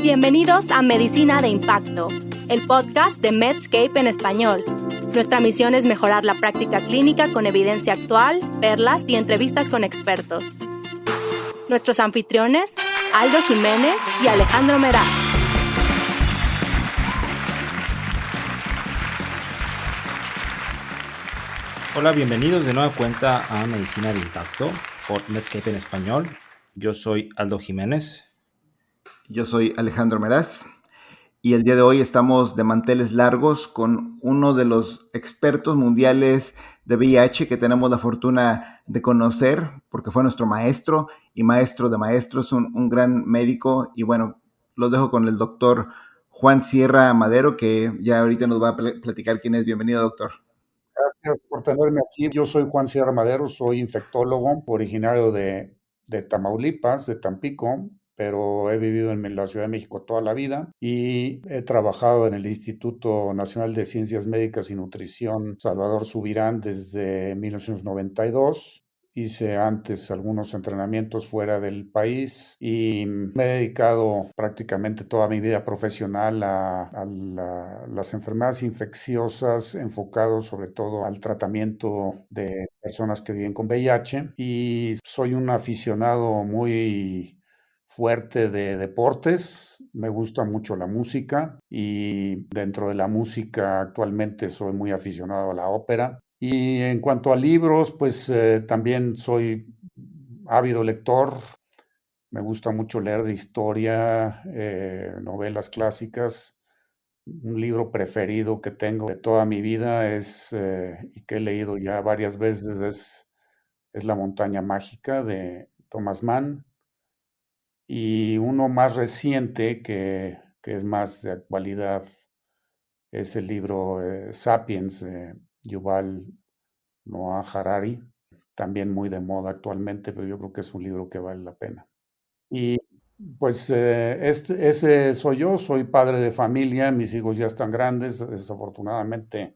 Bienvenidos a Medicina de Impacto, el podcast de Medscape en español. Nuestra misión es mejorar la práctica clínica con evidencia actual, perlas y entrevistas con expertos. Nuestros anfitriones, Aldo Jiménez y Alejandro Meraz. Hola, bienvenidos de nueva cuenta a Medicina de Impacto por Medscape en español. Yo soy Aldo Jiménez. Yo soy Alejandro Meraz y el día de hoy estamos de manteles largos con uno de los expertos mundiales de VIH que tenemos la fortuna de conocer porque fue nuestro maestro y maestro de maestros, un gran médico. Y bueno, los dejo con el doctor Juan Sierra Madero, que ya ahorita nos va a platicar quién es. Bienvenido, doctor. Gracias por tenerme aquí. Yo soy Juan Sierra Madero, soy infectólogo, originario de Tamaulipas, de Tampico, pero he vivido en la Ciudad de México toda la vida y he trabajado en el Instituto Nacional de Ciencias Médicas y Nutrición Salvador Subirán desde 1992. Hice antes algunos entrenamientos fuera del país y me he dedicado prácticamente toda mi vida profesional a las enfermedades infecciosas, enfocado sobre todo al tratamiento de personas que viven con VIH. Y soy un aficionado muy fuerte de deportes, me gusta mucho la música y dentro de la música actualmente soy muy aficionado a la ópera. Y en cuanto a libros, pues también soy ávido lector. Me gusta mucho leer de historia, novelas clásicas. Un libro preferido que tengo de toda mi vida y que he leído ya varias veces es La montaña mágica de Thomas Mann. Y uno más reciente que es más de actualidad es el libro Sapiens de Yuval Noah Harari, también muy de moda actualmente, pero yo creo que es un libro que vale la pena. Y pues ese soy yo, soy padre de familia, mis hijos ya están grandes, desafortunadamente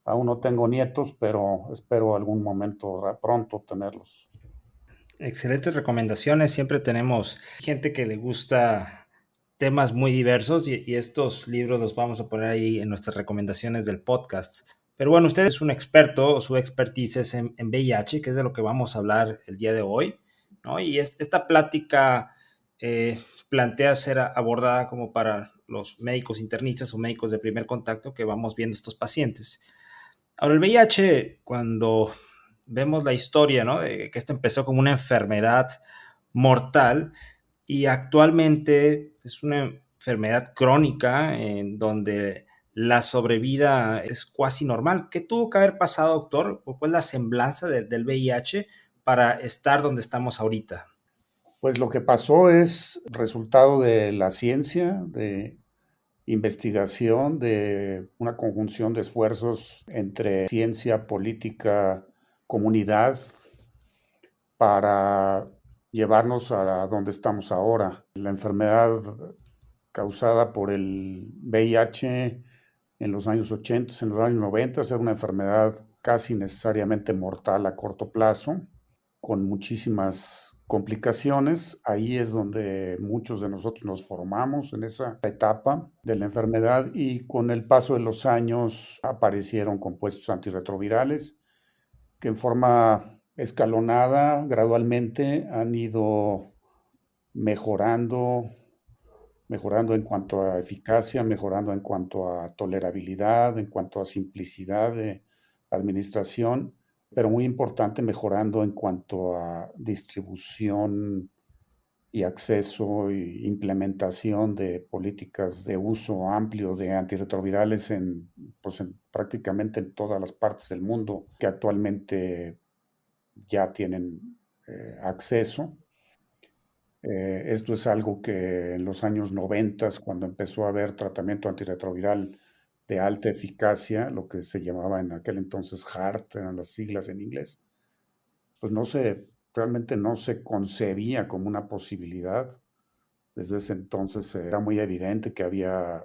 aún no tengo nietos, pero espero algún momento pronto tenerlos. Excelentes recomendaciones, siempre tenemos gente que le gusta temas muy diversos y estos libros los vamos a poner ahí en nuestras recomendaciones del podcast. Pero bueno, usted es un experto, su expertise es en VIH, que es de lo que vamos a hablar el día de hoy, ¿no? Y esta plática plantea ser abordada como para los médicos internistas o médicos de primer contacto que vamos viendo estos pacientes. Ahora, el VIH, cuando vemos la historia, ¿no?, de que esto empezó como una enfermedad mortal y actualmente es una enfermedad crónica en donde la sobrevida es cuasi normal. ¿Qué tuvo que haber pasado, doctor? ¿O cuál es la semblanza del VIH para estar donde estamos ahorita? Pues lo que pasó es resultado de la ciencia, de investigación, de una conjunción de esfuerzos entre ciencia, política, comunidad, para llevarnos a donde estamos ahora. La enfermedad causada por el VIH en los años 80, en los años 90, era una enfermedad casi necesariamente mortal a corto plazo, con muchísimas complicaciones. Ahí es donde muchos de nosotros nos formamos en esa etapa de la enfermedad y con el paso de los años aparecieron compuestos antirretrovirales que en forma escalonada, gradualmente han ido mejorando en cuanto a eficacia, mejorando en cuanto a tolerabilidad, en cuanto a simplicidad de administración, pero muy importante, mejorando en cuanto a distribución y acceso e implementación de políticas de uso amplio de antirretrovirales pues en prácticamente en todas las partes del mundo que actualmente ya tienen acceso. Esto es algo que en los años 90, cuando empezó a haber tratamiento antirretroviral de alta eficacia, lo que se llamaba en aquel entonces HAART, eran las siglas en inglés, pues realmente no se concebía como una posibilidad. Desde ese entonces era muy evidente que había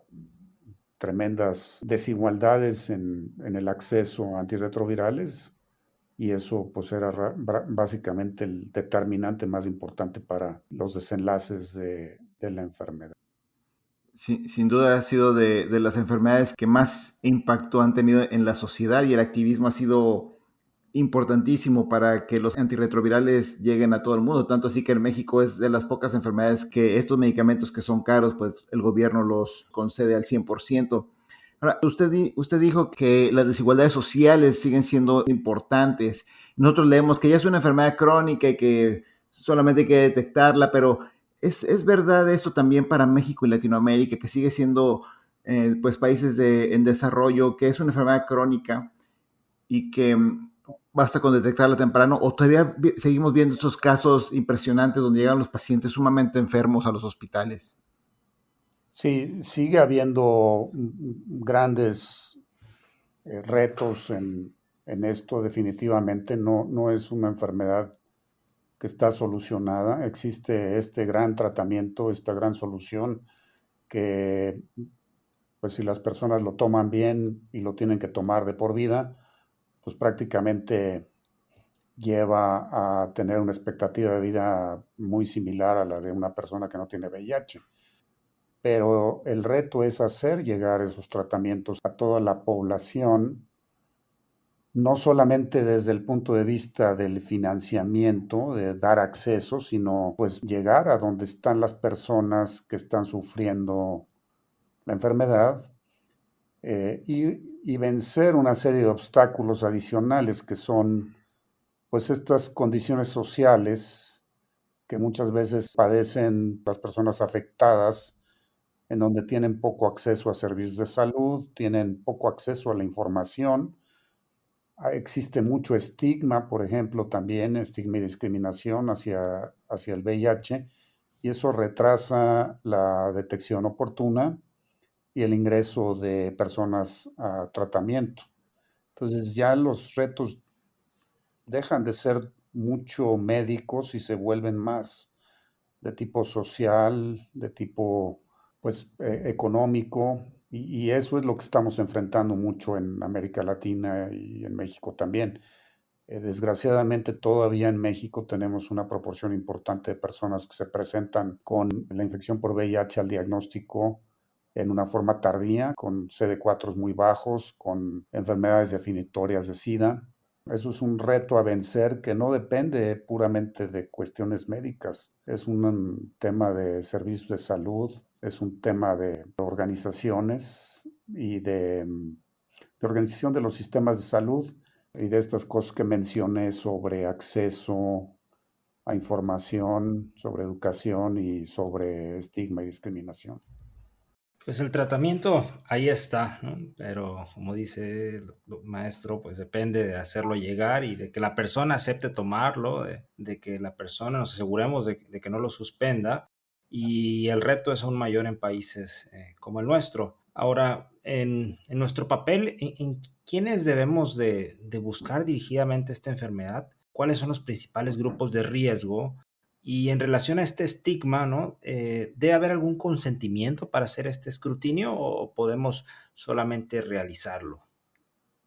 tremendas desigualdades en el acceso a antirretrovirales y eso pues era básicamente el determinante más importante para los desenlaces de la enfermedad. Sin duda ha sido de las enfermedades que más impacto han tenido en la sociedad, y el activismo ha sido importantísimo para que los antirretrovirales lleguen a todo el mundo, tanto así que en México es de las pocas enfermedades que estos medicamentos que son caros, pues el gobierno los concede al 100%. Ahora, usted dijo que las desigualdades sociales siguen siendo importantes. Nosotros leemos que ya es una enfermedad crónica y que solamente hay que detectarla, pero ¿es verdad esto también para México y Latinoamérica, que sigue siendo pues países en desarrollo, que es una enfermedad crónica y que basta con detectarla temprano, o todavía seguimos viendo esos casos impresionantes donde llegan los pacientes sumamente enfermos a los hospitales? Sí, sigue habiendo grandes retos en esto, definitivamente. No es una enfermedad que está solucionada. Existe este gran tratamiento, esta gran solución que, pues si las personas lo toman bien y lo tienen que tomar de por vida, pues prácticamente lleva a tener una expectativa de vida muy similar a la de una persona que no tiene VIH. Pero el reto es hacer llegar esos tratamientos a toda la población, no solamente desde el punto de vista del financiamiento, de dar acceso, sino pues llegar a donde están las personas que están sufriendo la enfermedad, y vencer una serie de obstáculos adicionales que son pues estas condiciones sociales que muchas veces padecen las personas afectadas, en donde tienen poco acceso a servicios de salud, tienen poco acceso a la información. Existe mucho estigma, por ejemplo, también estigma y discriminación hacia el VIH, y eso retrasa la detección oportuna y el ingreso de personas a tratamiento. Entonces ya los retos dejan de ser mucho médicos y se vuelven más de tipo social, de tipo pues económico, y eso es lo que estamos enfrentando mucho en América Latina y en México también. Desgraciadamente todavía en México tenemos una proporción importante de personas que se presentan con la infección por VIH al diagnóstico en una forma tardía, con CD4 muy bajos, con enfermedades definitorias de SIDA. Eso es un reto a vencer que no depende puramente de cuestiones médicas. Es un tema de servicios de salud, es un tema de organizaciones y de organización de los sistemas de salud y de estas cosas que mencioné sobre acceso a información, sobre educación y sobre estigma y discriminación. Pues el tratamiento ahí está, ¿no? Pero como dice el maestro, pues depende de hacerlo llegar y de que la persona acepte tomarlo, de que la persona nos aseguremos de que no lo suspenda, y el reto es aún mayor en países como el nuestro. Ahora, en nuestro papel, ¿en quiénes debemos de buscar dirigidamente esta enfermedad? ¿Cuáles son los principales grupos de riesgo? Y en relación a este estigma, ¿no? ¿Debe haber algún consentimiento para hacer este escrutinio o podemos solamente realizarlo?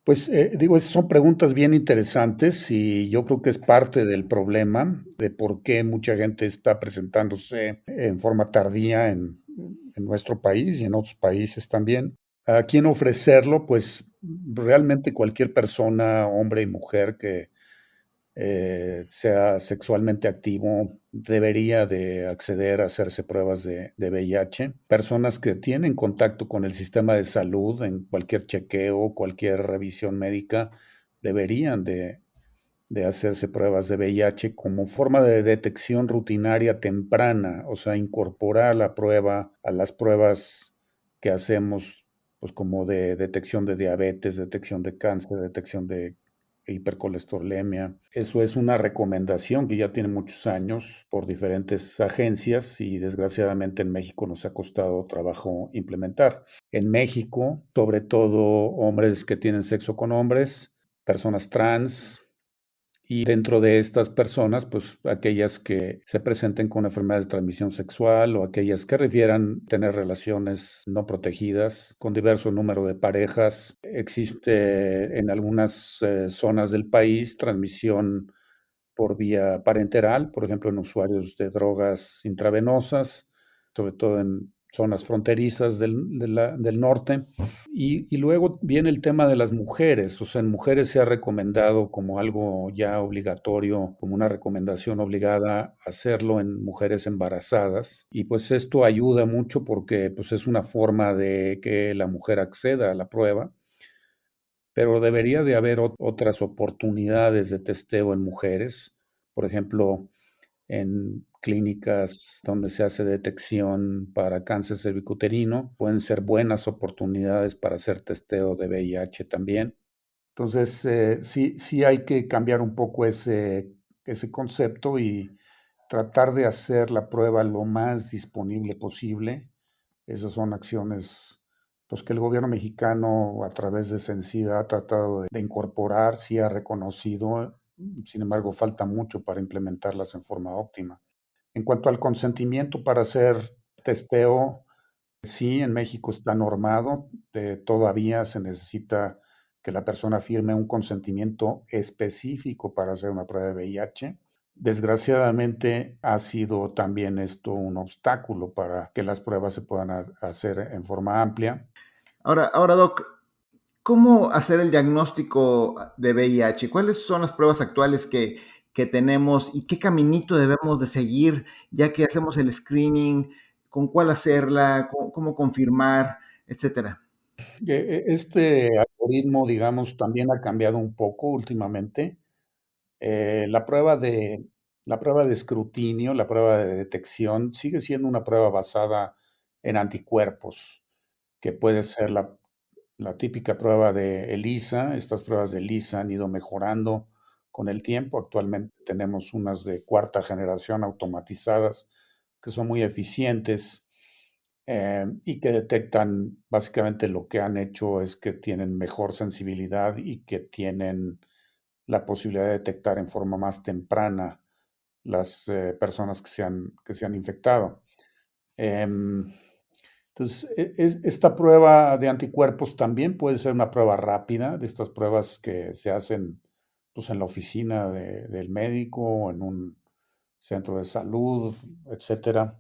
Pues digo, son preguntas bien interesantes y yo creo que es parte del problema de por qué mucha gente está presentándose en forma tardía en nuestro país y en otros países también. ¿A quién ofrecerlo? Pues realmente cualquier persona, hombre y mujer, que sea sexualmente activo, debería de acceder a hacerse pruebas de VIH. Personas que tienen contacto con el sistema de salud en cualquier chequeo, cualquier revisión médica, deberían de hacerse pruebas de VIH como forma de detección rutinaria temprana, o sea, incorporar la prueba a las pruebas que hacemos, pues como de detección de diabetes, detección de cáncer, detección de hipercolesterolemia. Eso es una recomendación que ya tiene muchos años por diferentes agencias y desgraciadamente en México nos ha costado trabajo implementar. En México, sobre todo hombres que tienen sexo con hombres, personas trans, y dentro de estas personas, pues aquellas que se presenten con enfermedades de transmisión sexual o aquellas que refieran tener relaciones no protegidas con diverso número de parejas. Existe en algunas zonas del país transmisión por vía parenteral, por ejemplo, en usuarios de drogas intravenosas, sobre todo en zonas fronterizas del norte. Y luego viene el tema de las mujeres. O sea, en mujeres se ha recomendado como algo ya obligatorio, como una recomendación obligada hacerlo en mujeres embarazadas. Y pues esto ayuda mucho porque pues es una forma de que la mujer acceda a la prueba. Pero debería de haber otras oportunidades de testeo en mujeres. Por ejemplo, en clínicas donde se hace detección para cáncer cervicuterino, pueden ser buenas oportunidades para hacer testeo de VIH también. Entonces, sí hay que cambiar un poco ese concepto y tratar de hacer la prueba lo más disponible posible. Esas son acciones pues, que el gobierno mexicano a través de Censida ha tratado de incorporar, sí ha reconocido. Sin embargo, falta mucho para implementarlas en forma óptima. En cuanto al consentimiento para hacer testeo, sí, en México está normado. Todavía se necesita que la persona firme un consentimiento específico para hacer una prueba de VIH. Desgraciadamente ha sido también esto un obstáculo para que las pruebas se puedan hacer en forma amplia. Ahora, Doc, ¿cómo hacer el diagnóstico de VIH? ¿Cuáles son las pruebas actuales que tenemos y qué caminito debemos de seguir ya que hacemos el screening? ¿Con cuál hacerla? ¿Cómo confirmar? Etcétera. Este algoritmo, digamos, también ha cambiado un poco últimamente. La prueba de escrutinio, la prueba de detección, sigue siendo una prueba basada en anticuerpos, que puede ser la típica prueba de ELISA. Estas pruebas de ELISA han ido mejorando con el tiempo. Actualmente tenemos unas de cuarta generación automatizadas que son muy eficientes y que detectan, básicamente lo que han hecho es que tienen mejor sensibilidad y que tienen la posibilidad de detectar en forma más temprana las personas que se han infectado. Entonces, esta prueba de anticuerpos también puede ser una prueba rápida, de estas pruebas que se hacen pues, en la oficina del médico o en un centro de salud, etcétera.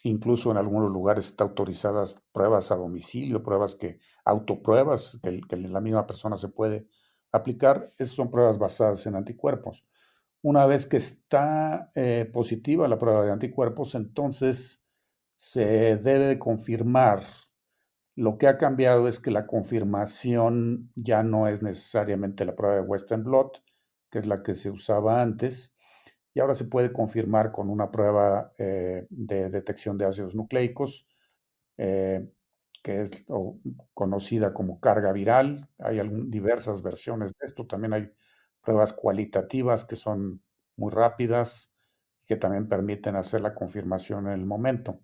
Incluso en algunos lugares está autorizadas pruebas a domicilio, autopruebas que la misma persona se puede aplicar. Esas son pruebas basadas en anticuerpos. Una vez que está positiva la prueba de anticuerpos, entonces se debe de confirmar. Lo que ha cambiado es que la confirmación ya no es necesariamente la prueba de Western blot, que es la que se usaba antes, y ahora se puede confirmar con una prueba de detección de ácidos nucleicos, que es conocida como carga viral. Hay diversas versiones de esto. También hay pruebas cualitativas que son muy rápidas y que también permiten hacer la confirmación en el momento.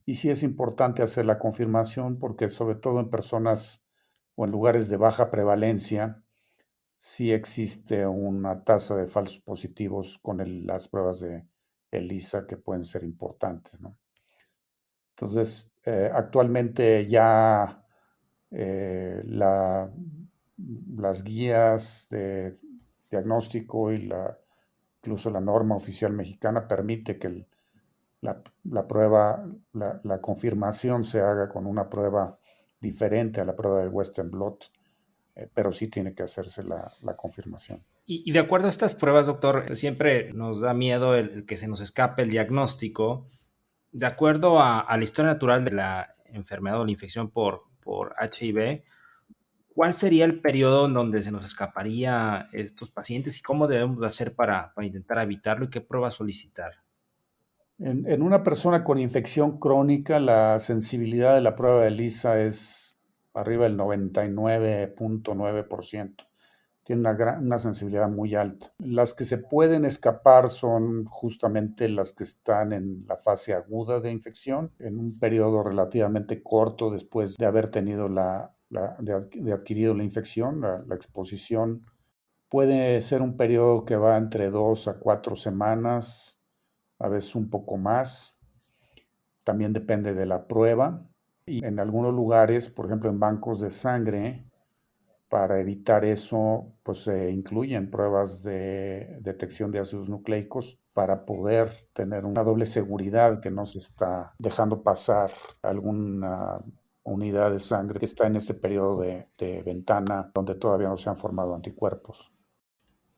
Y sí es importante hacer la confirmación porque sobre todo en personas o en lugares de baja prevalencia, sí existe una tasa de falsos positivos con las pruebas de ELISA que pueden ser importantes, ¿no? Entonces, actualmente ya las guías de diagnóstico y incluso la norma oficial mexicana permite que la prueba, la confirmación se haga con una prueba diferente a la prueba del Western blot, pero sí tiene que hacerse la confirmación. Y de acuerdo a estas pruebas, doctor, siempre nos da miedo el que se nos escape el diagnóstico. De acuerdo a la historia natural de la enfermedad o la infección por HIV, ¿cuál sería el periodo en donde se nos escaparía estos pacientes y cómo debemos hacer para intentar evitarlo y qué pruebas solicitar? En una persona con infección crónica, la sensibilidad de la prueba de ELISA es arriba del 99.9%. Tiene una sensibilidad muy alta. Las que se pueden escapar son justamente las que están en la fase aguda de infección, en un periodo relativamente corto después de haber tenido de adquirido la infección, la exposición. Puede ser un periodo que va entre 2 a 4 semanas, a veces un poco más. También depende de la prueba. Y en algunos lugares, por ejemplo en bancos de sangre, para evitar eso, pues se incluyen pruebas de detección de ácidos nucleicos para poder tener una doble seguridad que no se está dejando pasar alguna unidad de sangre que está en ese periodo de ventana donde todavía no se han formado anticuerpos.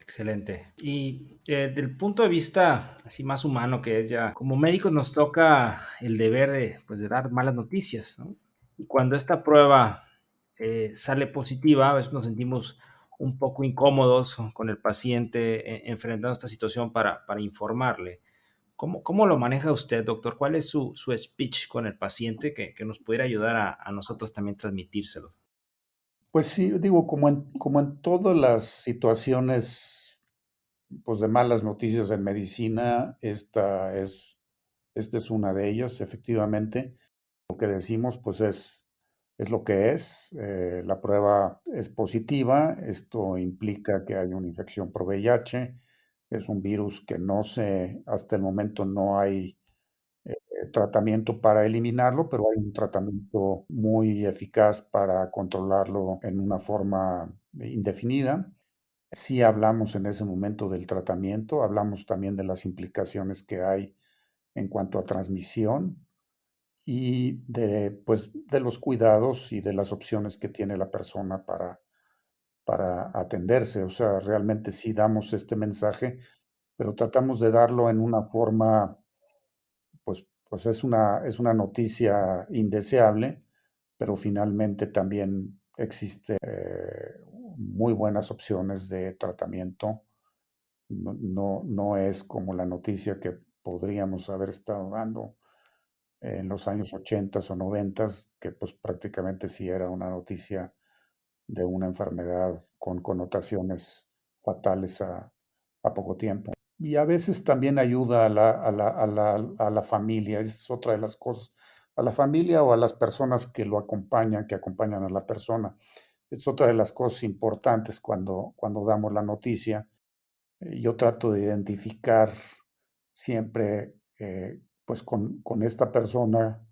Excelente. Y del punto de vista así más humano, que es ya, como médicos nos toca el deber de, pues, de dar malas noticias, ¿no? Y cuando esta prueba sale positiva, a veces nos sentimos un poco incómodos con el paciente enfrentando esta situación para informarle. ¿Cómo lo maneja usted, doctor? ¿Cuál es su speech con el paciente que nos pudiera ayudar a nosotros también transmitírselo? Pues sí, digo, como en todas las situaciones, pues, de malas noticias en medicina, esta es una de ellas, efectivamente. Lo que decimos, pues, es lo que es. La prueba es positiva. Esto implica que hay una infección por VIH. Es un virus que hasta el momento no hay tratamiento para eliminarlo, pero hay un tratamiento muy eficaz para controlarlo en una forma indefinida. Sí hablamos en ese momento del tratamiento, hablamos también de las implicaciones que hay en cuanto a transmisión y pues, de los cuidados y de las opciones que tiene la persona para atenderse. O sea, realmente sí damos este mensaje, pero tratamos de darlo en una forma, pues es una noticia indeseable, pero finalmente también existe muy buenas opciones de tratamiento. No es como la noticia que podríamos haber estado dando en los años 80 o 90, que pues prácticamente sí era una noticia de una enfermedad con connotaciones fatales a poco tiempo. Y a veces también ayuda a la familia, es otra de las cosas, a la familia o a las personas que lo acompañan, que acompañan a la persona. Es otra de las cosas importantes cuando damos la noticia. Yo trato de identificar siempre, pues, con esta persona,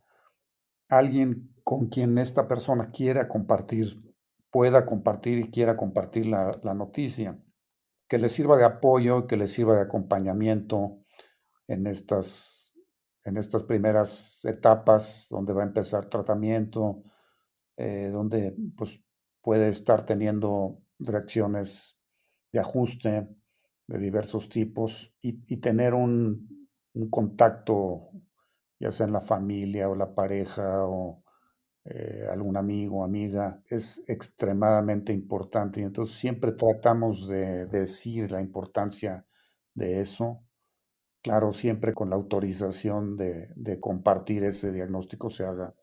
alguien con quien esta persona pueda compartir y quiera compartir la noticia, que le sirva de apoyo, que le sirva de acompañamiento en estas primeras etapas donde va a empezar tratamiento, donde pues puede estar teniendo reacciones de ajuste de diversos tipos y tener un contacto, ya sea en la familia o la pareja o algún amigo o amiga, es extremadamente importante. Y entonces siempre tratamos de decir la importancia de eso. Claro, siempre con la autorización de compartir ese diagnóstico se haga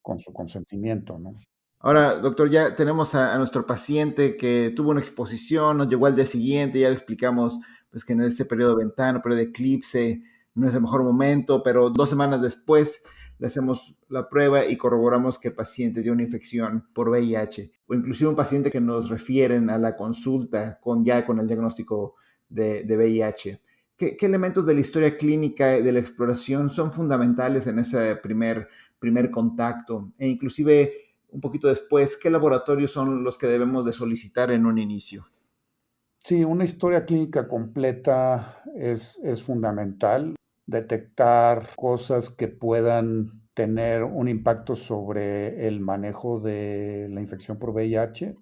con su consentimiento, ¿no? Ahora, doctor, ya tenemos a nuestro paciente que tuvo una exposición, nos llegó al día siguiente, ya le explicamos pues, que en este periodo de ventana, periodo de eclipse, no es el mejor momento, pero 2 semanas después le hacemos la prueba y corroboramos que el paciente tiene una infección por VIH, o inclusive un paciente que nos refieren a la consulta con el diagnóstico de VIH. ¿Qué elementos de la historia clínica de la exploración son fundamentales en ese primer contacto? E inclusive un poquito después, ¿qué laboratorios son los que debemos de solicitar en un inicio? Sí, una historia clínica completa es fundamental. Detectar cosas que puedan tener un impacto sobre el manejo de la infección por VIH,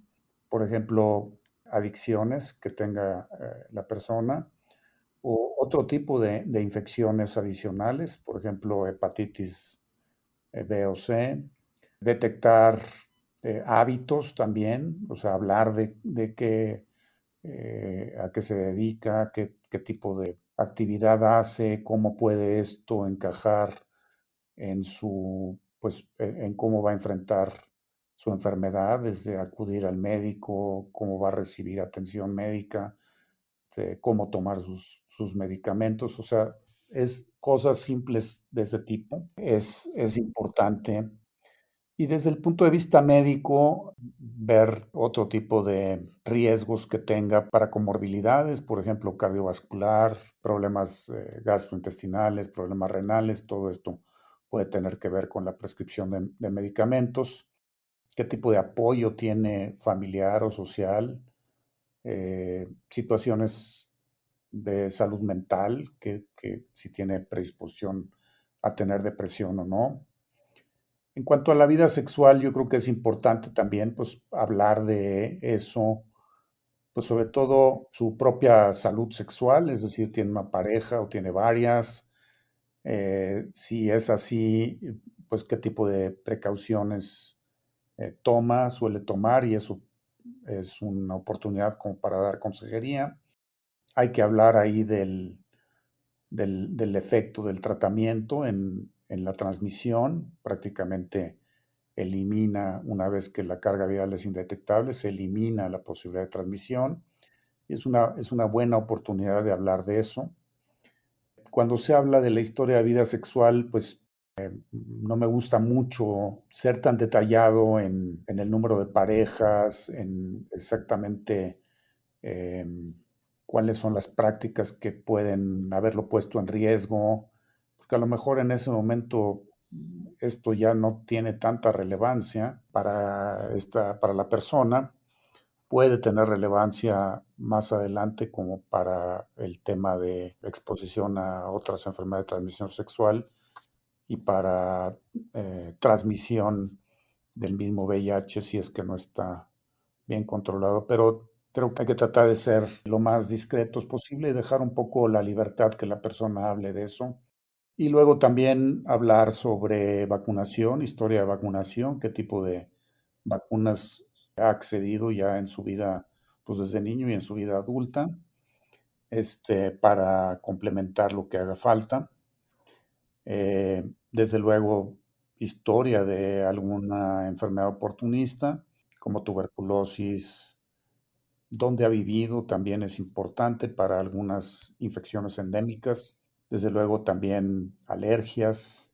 por ejemplo, adicciones que tenga la persona o otro tipo de infecciones adicionales, por ejemplo, hepatitis B o C. Detectar hábitos también, o sea, hablar de qué a qué se dedica, qué tipo de actividad hace, cómo puede esto encajar pues, en cómo va a enfrentar su enfermedad, desde acudir al médico, cómo va a recibir atención médica, cómo tomar sus medicamentos, o sea, es cosas simples de ese tipo. Es importante. Y desde el punto de vista médico, ver otro tipo de riesgos que tenga para comorbilidades, por ejemplo, cardiovascular, problemas gastrointestinales, problemas renales, todo esto puede tener que ver con la prescripción de medicamentos, qué tipo de apoyo tiene familiar o social, situaciones de salud mental, que si tiene predisposición a tener depresión o no. En cuanto a la vida sexual, yo creo que es importante también pues, hablar de eso, pues sobre todo su propia salud sexual, es decir, tiene una pareja o tiene varias. Si es así, pues qué tipo de precauciones suele tomar, y eso es una oportunidad como para dar consejería. Hay que hablar ahí del efecto del tratamiento en la transmisión. Prácticamente elimina, una vez que la carga viral es indetectable, se elimina la posibilidad de transmisión. Es una buena oportunidad de hablar de eso. Cuando se habla de la historia de vida sexual, pues no me gusta mucho ser tan detallado en el número de parejas, en exactamente cuáles son las prácticas que pueden haberlo puesto en riesgo, porque a lo mejor en ese momento esto ya no tiene tanta relevancia para la persona. Puede tener relevancia más adelante como para el tema de exposición a otras enfermedades de transmisión sexual y para transmisión del mismo VIH si es que no está bien controlado. Pero creo que hay que tratar de ser lo más discretos posible y dejar un poco la libertad que la persona hable de eso. Y luego también hablar sobre vacunación, historia de vacunación, qué tipo de vacunas ha accedido ya en su vida, pues desde niño y en su vida adulta, para complementar lo que haga falta. Desde luego, historia de alguna enfermedad oportunista, como tuberculosis, dónde ha vivido también es importante para algunas infecciones endémicas. Desde luego también alergias,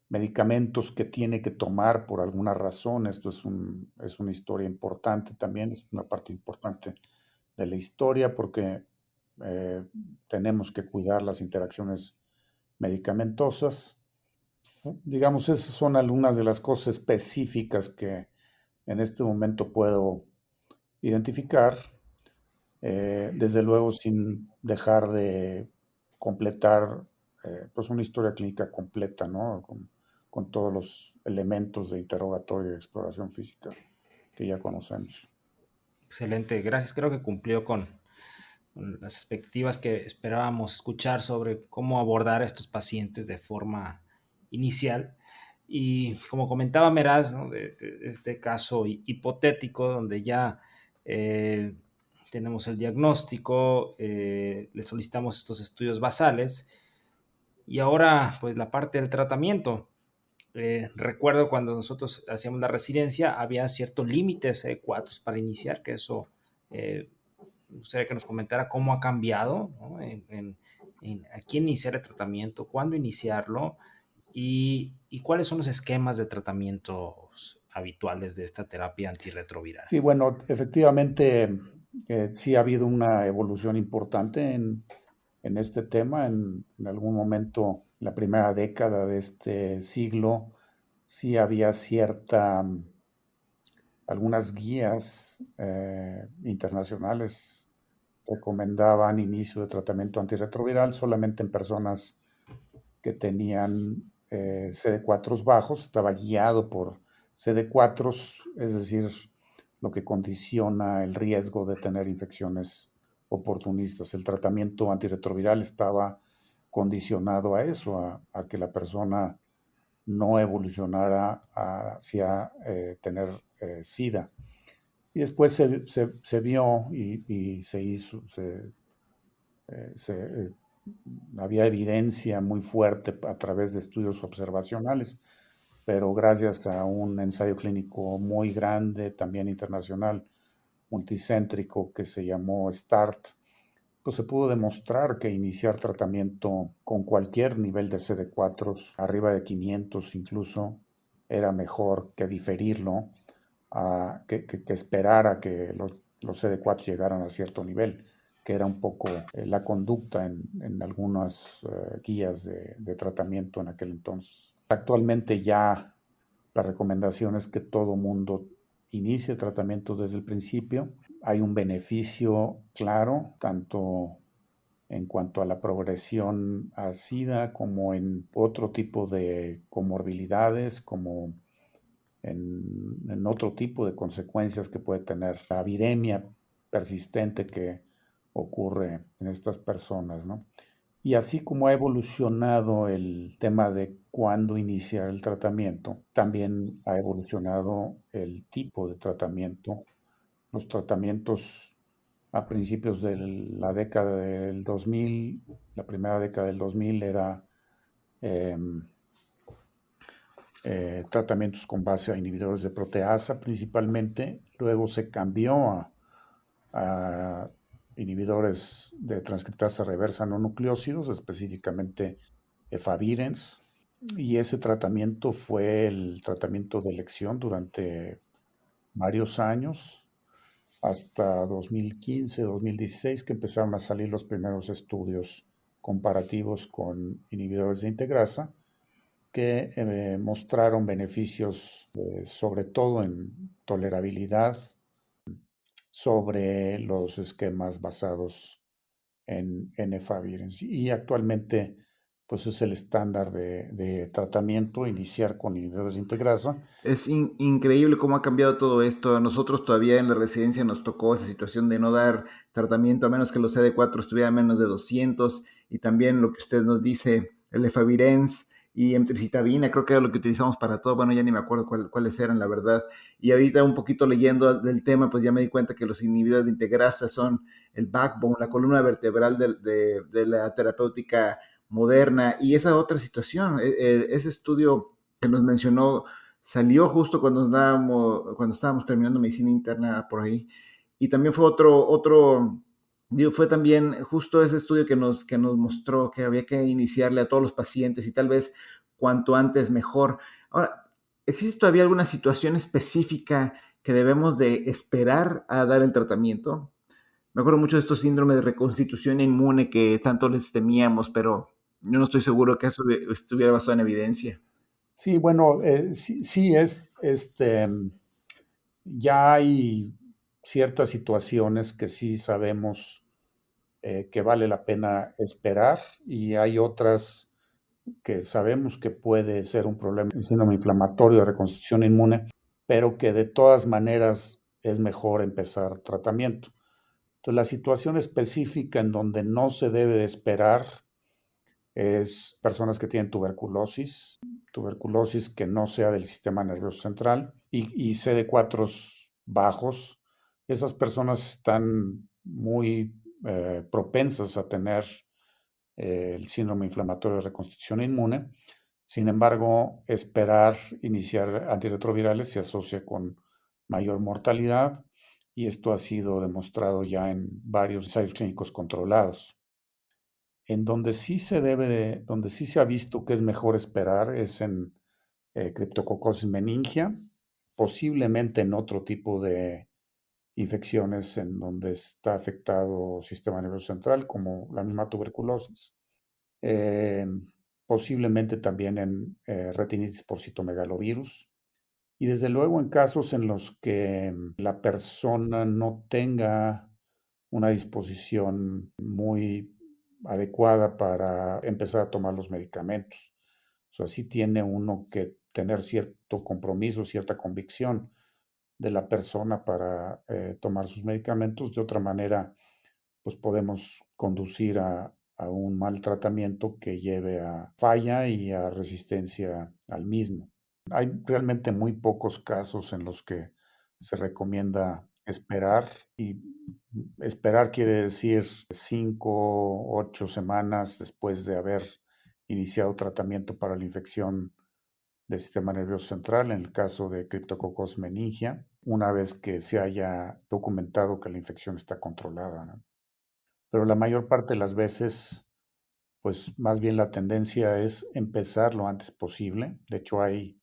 medicamentos que tiene que tomar por alguna razón. Esto es una historia importante también, es una parte importante de la historia porque eh, tenemos que cuidar las interacciones medicamentosas. Digamos, esas son algunas de las cosas específicas que en este momento puedo identificar, desde luego sin dejar de completar pues una historia clínica completa, ¿no? Con todos los elementos de interrogatorio y exploración física que ya conocemos. Excelente, gracias. Creo que cumplió con las expectativas que esperábamos escuchar sobre cómo abordar a estos pacientes de forma inicial. Y como comentaba Meraz, ¿no? de este caso hipotético donde ya tenemos el diagnóstico, le solicitamos estos estudios basales y ahora pues la parte del tratamiento. Recuerdo cuando nosotros hacíamos la residencia había ciertos límites CD4 para iniciar, que eso me gustaría que nos comentara cómo ha cambiado, ¿no? En a quién iniciar el tratamiento, cuándo iniciarlo y cuáles son los esquemas de tratamientos habituales de esta terapia antirretroviral. Sí, bueno, efectivamente sí ha habido una evolución importante en este tema. En algún momento, la primera década de este siglo, sí había algunas guías internacionales recomendaban inicio de tratamiento antirretroviral solamente en personas que tenían CD4 bajos. Estaba guiado por CD4, es decir, lo que condiciona el riesgo de tener infecciones oportunistas. El tratamiento antirretroviral estaba condicionado a eso, a que la persona no evolucionara hacia tener SIDA. Y después se vio y se hizo, había evidencia muy fuerte a través de estudios observacionales, pero gracias a un ensayo clínico muy grande, también internacional, multicéntrico, que se llamó START, pues se pudo demostrar que iniciar tratamiento con cualquier nivel de CD4, arriba de 500 incluso, era mejor que diferirlo, que esperar a que los CD4 llegaran a cierto nivel, que era un poco la conducta en algunas guías de tratamiento en aquel entonces. Actualmente ya la recomendación es que todo mundo inicie tratamiento desde el principio. Hay un beneficio claro, tanto en cuanto a la progresión a SIDA, como en otro tipo de comorbilidades, como en otro tipo de consecuencias que puede tener la viremia persistente que ocurre en estas personas, ¿no? Y así como ha evolucionado el tema de cuándo iniciar el tratamiento, también ha evolucionado el tipo de tratamiento. Los tratamientos a principios de la década del 2000, la primera década del 2000 era tratamientos con base a inhibidores de proteasa principalmente. Luego se cambió a inhibidores de transcriptasa reversa no nucleósidos, específicamente efavirenz, y ese tratamiento fue el tratamiento de elección durante varios años, hasta 2015, 2016, que empezaron a salir los primeros estudios comparativos con inhibidores de integrasa, que mostraron beneficios, sobre todo en tolerabilidad, sobre los esquemas basados en efavirenz. Y actualmente, pues es el estándar de tratamiento, iniciar con inhibidores de integrasa. Es increíble cómo ha cambiado todo esto. A nosotros todavía en la residencia nos tocó esa situación de no dar tratamiento a menos que los CD4 estuvieran menos de 200, y también lo que usted nos dice, el efavirenz y emtricitabina, creo que era lo que utilizamos para todo. Bueno, ya ni me acuerdo cuáles eran, la verdad. Y ahorita un poquito leyendo del tema, pues ya me di cuenta que los inhibidores de integrasa son el backbone, la columna vertebral de la terapéutica moderna. Y esa otra situación, ese estudio que nos mencionó salió justo cuando estábamos terminando medicina interna por ahí. Y también fue fue también justo ese estudio que nos mostró que había que iniciarle a todos los pacientes y tal vez cuanto antes mejor. Ahora, ¿existe todavía alguna situación específica que debemos de esperar a dar el tratamiento? Me acuerdo mucho de estos síndromes de reconstitución inmune que tanto les temíamos, pero yo no estoy seguro que eso estuviera basado en evidencia. Sí, bueno, sí ya hay ciertas situaciones que sí sabemos que vale la pena esperar, y hay otras que sabemos que puede ser un problema, el síndrome inflamatorio de reconstitución inmune, pero que de todas maneras es mejor empezar tratamiento. Entonces, la situación específica en donde no se debe de esperar es personas que tienen tuberculosis que no sea del sistema nervioso central, y CD4 bajos. Esas personas están muy propensas a tener el síndrome inflamatorio de reconstitución inmune. Sin embargo, esperar iniciar antirretrovirales se asocia con mayor mortalidad, y esto ha sido demostrado ya en varios ensayos clínicos controlados. En donde sí se ha visto que es mejor esperar es en Cryptococcus meningia, posiblemente en otro tipo de infecciones en donde está afectado el sistema nervioso central, como la misma tuberculosis. Eh, Posiblemente también en retinitis por citomegalovirus. Y desde luego en casos en los que la persona no tenga una disposición muy adecuada para empezar a tomar los medicamentos. O sea, sí tiene uno que tener cierto compromiso, cierta convicción de la persona para tomar sus medicamentos. De otra manera, pues podemos conducir a un mal tratamiento que lleve a falla y a resistencia al mismo. Hay realmente muy pocos casos en los que se recomienda esperar, y esperar quiere decir 5, 8 semanas después de haber iniciado tratamiento para la infección del sistema nervioso central, en el caso de Cryptococcus meningia, una vez que se haya documentado que la infección está controlada, ¿no? Pero la mayor parte de las veces, pues más bien la tendencia es empezar lo antes posible. De hecho, hay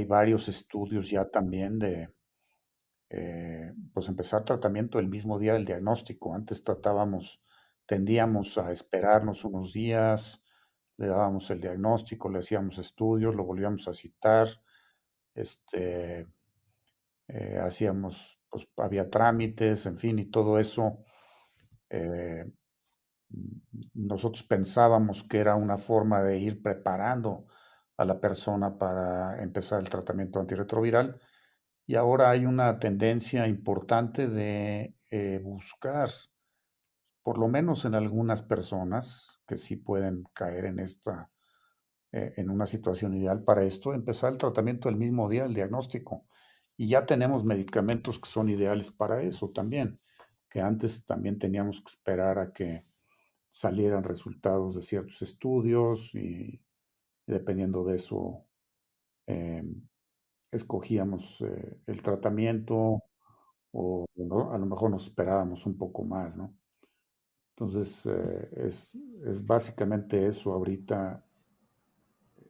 varios estudios ya también de pues empezar tratamiento el mismo día del diagnóstico. Antes tendíamos a esperarnos unos días, le dábamos el diagnóstico, le hacíamos estudios, lo volvíamos a citar, este, hacíamos, pues había trámites, en fin, y todo eso nosotros pensábamos que era una forma de ir preparando a la persona para empezar el tratamiento antirretroviral, y ahora hay una tendencia importante de buscar, por lo menos en algunas personas que sí pueden caer en una situación ideal para esto, empezar el tratamiento el mismo día del diagnóstico. Y ya tenemos medicamentos que son ideales para eso también, que antes también teníamos que esperar a que salieran resultados de ciertos estudios y dependiendo de eso eh, escogíamos el tratamiento o a lo mejor nos esperábamos un poco más, ¿no? Entonces, es básicamente eso. Ahorita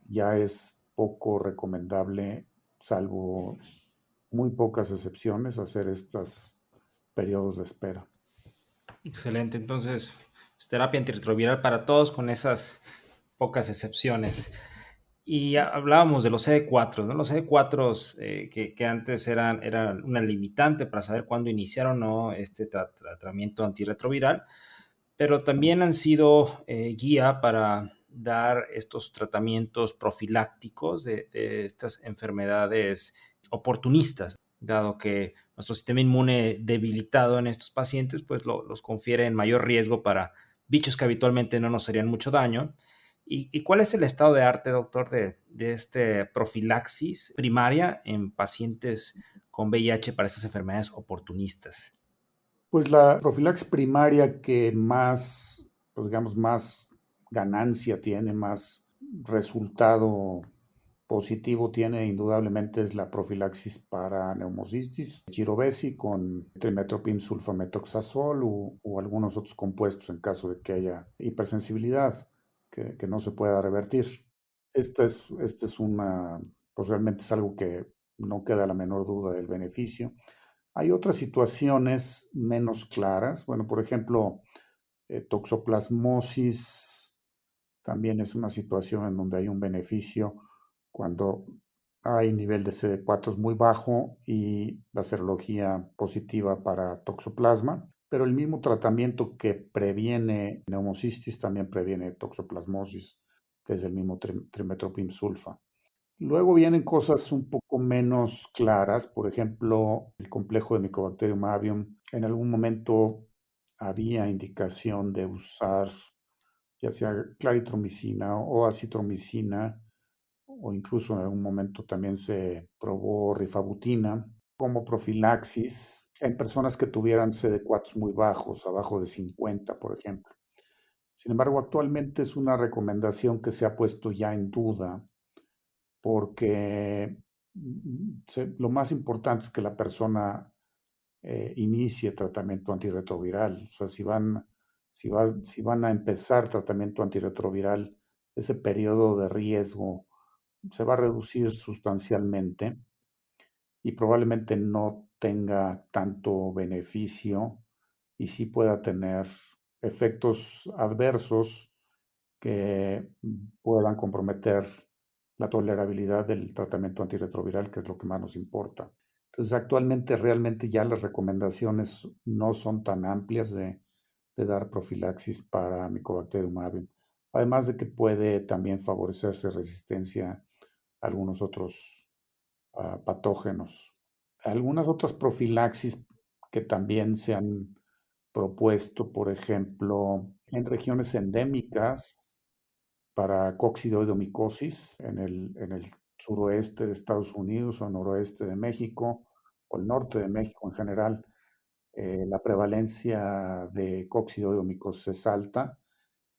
ya es poco recomendable, salvo muy pocas excepciones, hacer estos periodos de espera. Excelente, entonces terapia antirretroviral para todos con esas pocas excepciones. Y hablábamos de los CD4, ¿no? Los CD4 que antes eran una limitante para saber cuándo iniciar o no este tratamiento antirretroviral, pero también han sido guía para dar estos tratamientos profilácticos de estas enfermedades oportunistas, dado que nuestro sistema inmune debilitado en estos pacientes, pues los confiere en mayor riesgo para bichos que habitualmente no nos harían mucho daño. ¿Y cuál es el estado de arte, doctor, de este profilaxis primaria en pacientes con VIH para estas enfermedades oportunistas? Pues la profilaxis primaria que más, pues digamos, más ganancia tiene, más resultado positivo tiene indudablemente es la profilaxis para neumocistis, girovesi con trimetoprim sulfametoxazol o algunos otros compuestos en caso de que haya hipersensibilidad que no se pueda revertir. Esta es una, pues realmente es algo que no queda la menor duda del beneficio. Hay otras situaciones menos claras. Bueno, por ejemplo, toxoplasmosis también es una situación en donde hay un beneficio cuando hay nivel de CD4 muy bajo y la serología positiva para toxoplasma, pero el mismo tratamiento que previene neumocistis también previene toxoplasmosis, que es el mismo trimetoprim sulfa. Luego vienen cosas un poco menos claras, por ejemplo, el complejo de Mycobacterium avium. En algún momento había indicación de usar ya sea claritromicina o acitromicina, o incluso en algún momento también se probó rifabutina como profilaxis en personas que tuvieran CD4 muy bajos, abajo de 50, por ejemplo. Sin embargo, actualmente es una recomendación que se ha puesto ya en duda porque lo más importante es que la persona inicie tratamiento antirretroviral. O sea, si van a empezar tratamiento antirretroviral, ese periodo de riesgo se va a reducir sustancialmente y probablemente no tenga tanto beneficio y sí pueda tener efectos adversos que puedan comprometer la tolerabilidad del tratamiento antirretroviral, que es lo que más nos importa. Entonces, actualmente realmente ya las recomendaciones no son tan amplias de dar profilaxis para Mycobacterium avium, además de que puede también favorecerse resistencia a algunos otros patógenos. Algunas otras profilaxis que también se han propuesto, por ejemplo, en regiones endémicas para coccidioidomicosis en el suroeste de Estados Unidos o noroeste de México o el norte de México en general, la prevalencia de coccidioidomicosis es alta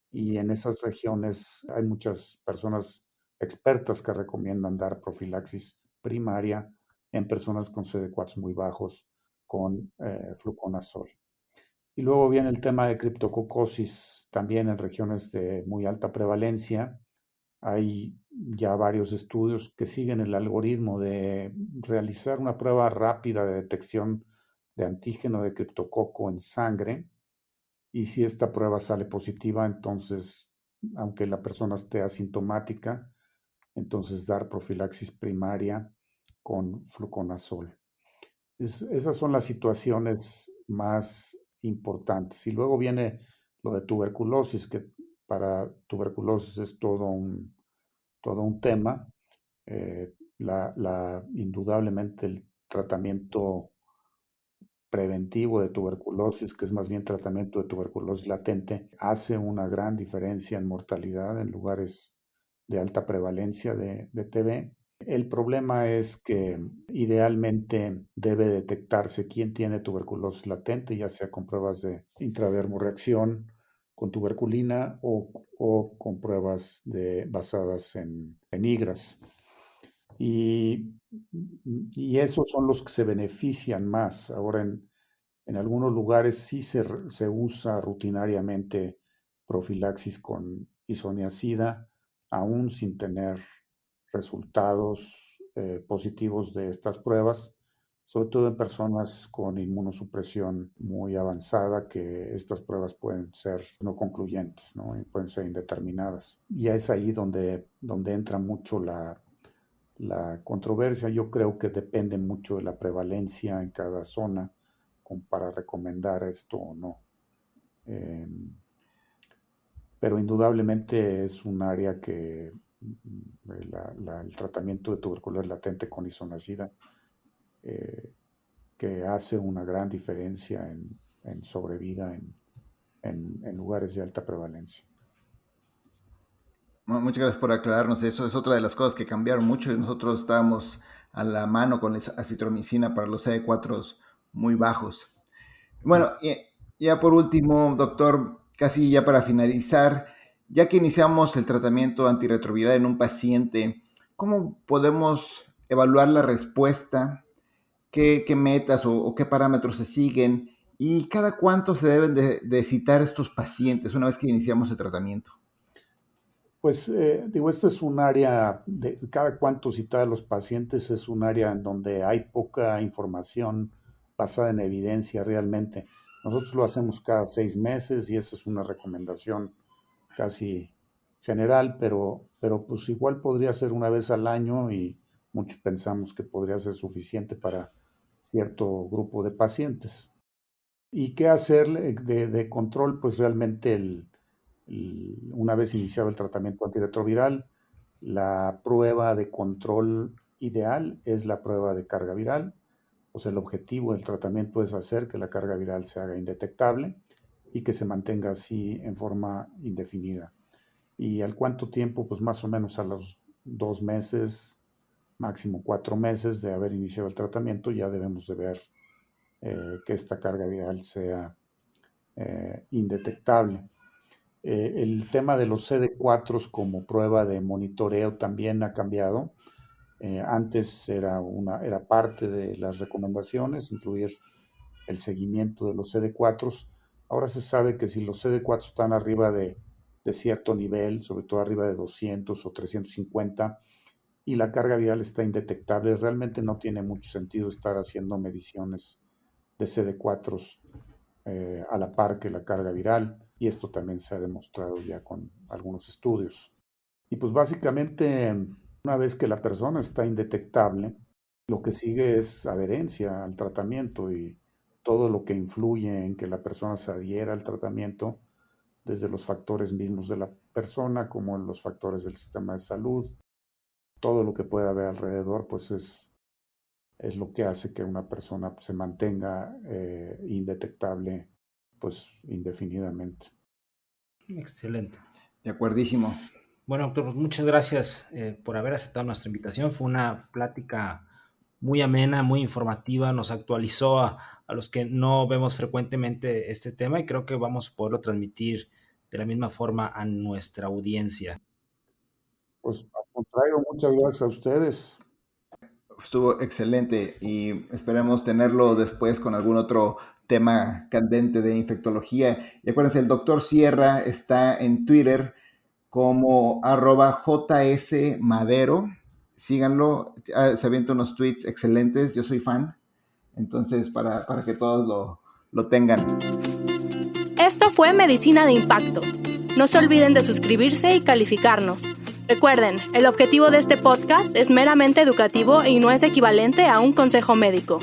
y en esas regiones hay muchas personas expertas que recomiendan dar profilaxis primaria en personas con CD4 muy bajos con fluconazol. Y luego viene el tema de criptococosis, también en regiones de muy alta prevalencia. Hay ya varios estudios que siguen el algoritmo de realizar una prueba rápida de detección de antígeno de criptococo en sangre. Y si esta prueba sale positiva, entonces, aunque la persona esté asintomática, entonces dar profilaxis primaria con fluconazol. Esas son las situaciones más importantes. Y luego viene lo de tuberculosis, que para tuberculosis es todo un tema. Indudablemente el tratamiento preventivo de tuberculosis, que es más bien tratamiento de tuberculosis latente, hace una gran diferencia en mortalidad en lugares de alta prevalencia de TB. El problema es que idealmente debe detectarse quién tiene tuberculosis latente, ya sea con pruebas de intradermoreacción con tuberculina o con pruebas basadas en IGRAS. Y esos son los que se benefician más. Ahora, en algunos lugares sí se usa rutinariamente profilaxis con isoniazida, aún sin tener resultados positivos de estas pruebas, sobre todo en personas con inmunosupresión muy avanzada, que estas pruebas pueden ser no concluyentes, ¿no? Y pueden ser indeterminadas. Y es ahí donde entra mucho la controversia. Yo creo que depende mucho de la prevalencia en cada zona para recomendar esto o no. Pero indudablemente es un área que el tratamiento de tuberculosis latente con isoniazida que hace una gran diferencia en sobrevida en lugares de alta prevalencia. Muchas gracias por aclararnos eso. Es otra de las cosas que cambiaron mucho. Nosotros estábamos a la mano con la acitromicina para los CD4 muy bajos. Bueno, ya por último, doctor, casi ya para finalizar, ya que iniciamos el tratamiento antirretroviral en un paciente, ¿cómo podemos evaluar la respuesta? ¿Qué metas o qué parámetros se siguen? ¿Y cada cuánto se deben de citar estos pacientes una vez que iniciamos el tratamiento? Pues este es un área, cada cuánto citar a los pacientes es un área en donde hay poca información basada en evidencia realmente. Nosotros lo hacemos cada 6 meses y esa es una recomendación casi general, pero pues igual podría ser una vez al año y muchos pensamos que podría ser suficiente para cierto grupo de pacientes. ¿Y qué hacer de control? Pues realmente una vez iniciado el tratamiento antirretroviral, la prueba de control ideal es la prueba de carga viral. O sea, el objetivo del tratamiento es hacer que la carga viral se haga indetectable y que se mantenga así en forma indefinida. ¿Y al cuánto tiempo? Pues más o menos a los 2 meses, máximo 4 meses de haber iniciado el tratamiento, ya debemos de ver que esta carga viral sea indetectable. El tema de los CD4 como prueba de monitoreo también ha cambiado. Antes era parte de las recomendaciones, incluir el seguimiento de los CD4. Ahora se sabe que si los CD4 están arriba de cierto nivel, sobre todo arriba de 200 o 350, y la carga viral está indetectable, realmente no tiene mucho sentido estar haciendo mediciones de CD4 a la par que la carga viral, y esto también se ha demostrado ya con algunos estudios. Y pues básicamente, una vez que la persona está indetectable, lo que sigue es adherencia al tratamiento y todo lo que influye en que la persona se adhiera al tratamiento, desde los factores mismos de la persona como los factores del sistema de salud, todo lo que pueda haber alrededor, pues es lo que hace que una persona se mantenga indetectable pues indefinidamente. Excelente. De acuerdísimo. Bueno, doctor, pues muchas gracias por haber aceptado nuestra invitación. Fue una plática muy amena, muy informativa, nos actualizó a los que no vemos frecuentemente este tema y creo que vamos a poderlo transmitir de la misma forma a nuestra audiencia. Pues al contrario, muchas gracias a ustedes. Estuvo excelente y esperemos tenerlo después con algún otro tema candente de infectología. Y acuérdense, el doctor Sierra está en Twitter como @JSmadero. Síganlo, se avienta unos tweets excelentes, yo soy fan. Entonces, para que todos lo tengan. Esto fue Medicina de Impacto. No se olviden de suscribirse y calificarnos. Recuerden, el objetivo de este podcast es meramente educativo y no es equivalente a un consejo médico.